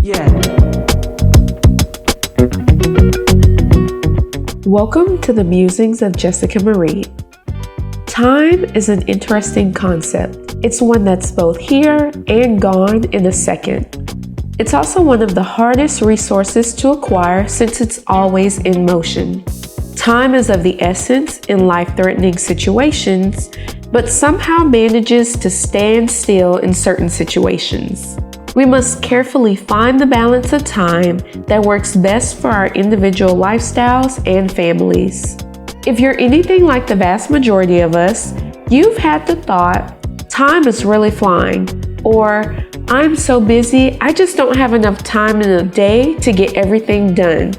Yeah. Welcome to the Musings of Jessica Marie. Time is an interesting concept. It's one that's both here and gone in a second. It's also one of the hardest resources to acquire since it's always in motion. Time is of the essence in life-threatening situations, but somehow manages to stand still in certain situations. We must carefully find the balance of time that works best for our individual lifestyles and families. If you're anything like the vast majority of us, you've had the thought, time is really flying, or I'm so busy, I just don't have enough time in a day to get everything done.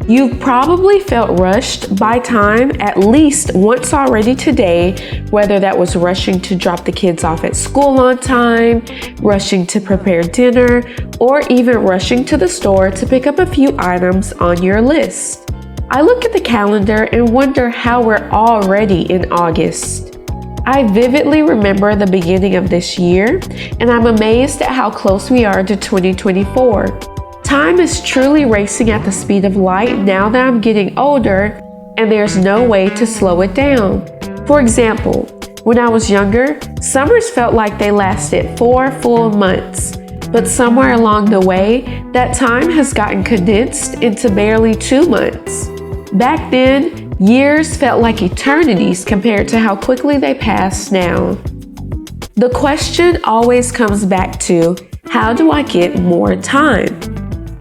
You've probably felt rushed by time at least once already today, whether that was rushing to drop the kids off at school on time, rushing to prepare dinner, or even rushing to the store to pick up a few items on your list. I look at the calendar and wonder how we're already in August. I vividly remember the beginning of this year, and I'm amazed at how close we are to 2024. Time is truly racing at the speed of light now that I'm getting older, and there's no way to slow it down. For example, when I was younger, summers felt like they lasted 4 full months, but somewhere along the way, that time has gotten condensed into barely 2 months. Back then, years felt like eternities compared to how quickly they pass now. The question always comes back to, how do I get more time?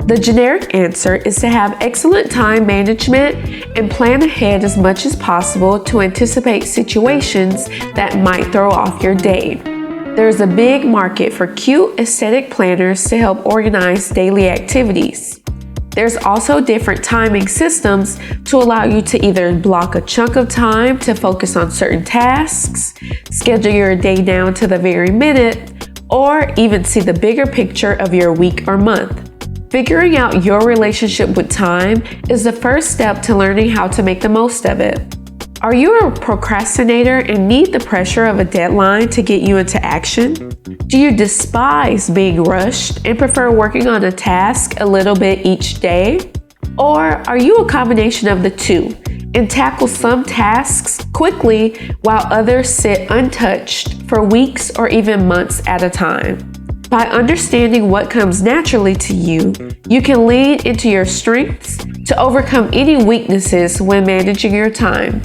The generic answer is to have excellent time management and plan ahead as much as possible to anticipate situations that might throw off your day. There's a big market for cute aesthetic planners to help organize daily activities. There's also different timing systems to allow you to either block a chunk of time to focus on certain tasks, schedule your day down to the very minute, or even see the bigger picture of your week or month. Figuring out your relationship with time is the first step to learning how to make the most of it. Are you a procrastinator and need the pressure of a deadline to get you into action? Do you despise being rushed and prefer working on a task a little bit each day? Or are you a combination of the two and tackle some tasks quickly while others sit untouched for weeks or even months at a time? By understanding what comes naturally to you, you can lean into your strengths to overcome any weaknesses when managing your time.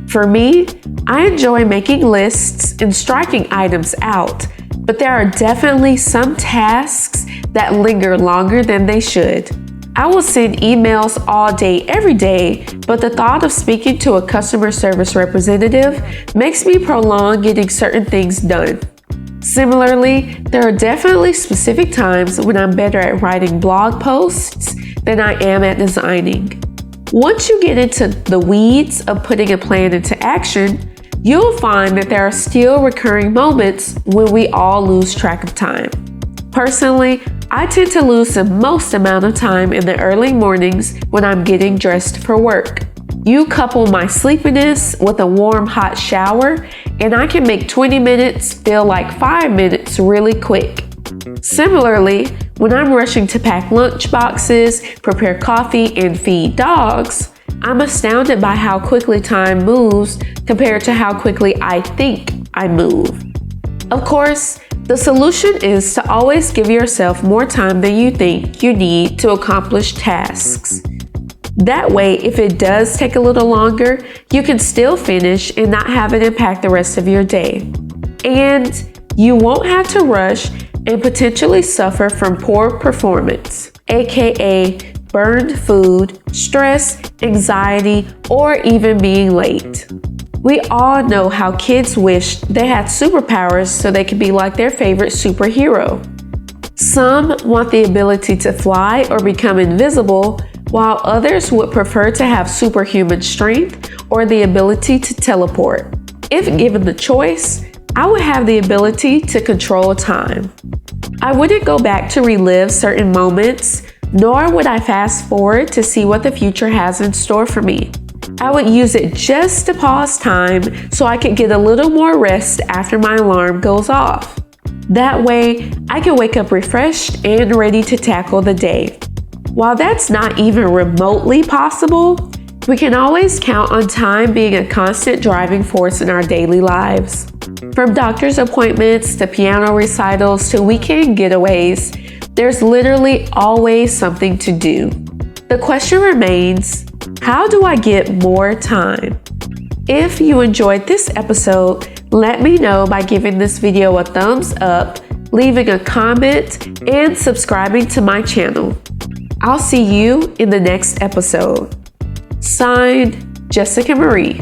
For me, I enjoy making lists and striking items out, but there are definitely some tasks that linger longer than they should. I will send emails all day, every day, but the thought of speaking to a customer service representative makes me prolong getting certain things done. Similarly, there are definitely specific times when I'm better at writing blog posts than I am at designing. Once you get into the weeds of putting a plan into action, you'll find that there are still recurring moments when we all lose track of time. Personally, I tend to lose the most amount of time in the early mornings when I'm getting dressed for work. You couple my sleepiness with a warm, hot shower, and I can make 20 minutes feel like 5 minutes really quick. Similarly, when I'm rushing to pack lunch boxes, prepare coffee, and feed dogs, I'm astounded by how quickly time moves compared to how quickly I think I move. Of course, the solution is to always give yourself more time than you think you need to accomplish tasks. That way, if it does take a little longer, you can still finish and not have it impact the rest of your day. And you won't have to rush and potentially suffer from poor performance, aka burned food, stress, anxiety, or even being late. We all know how kids wish they had superpowers so they could be like their favorite superhero. Some want the ability to fly or become invisible, while others would prefer to have superhuman strength or the ability to teleport. If given the choice, I would have the ability to control time. I wouldn't go back to relive certain moments, nor would I fast forward to see what the future has in store for me. I would use it just to pause time so I could get a little more rest after my alarm goes off. That way, I can wake up refreshed and ready to tackle the day. While that's not even remotely possible, we can always count on time being a constant driving force in our daily lives. From doctor's appointments to piano recitals to weekend getaways, there's literally always something to do. The question remains, how do I get more time? If you enjoyed this episode, let me know by giving this video a thumbs up, leaving a comment, and subscribing to my channel. I'll see you in the next episode. Signed, Jessica Marie.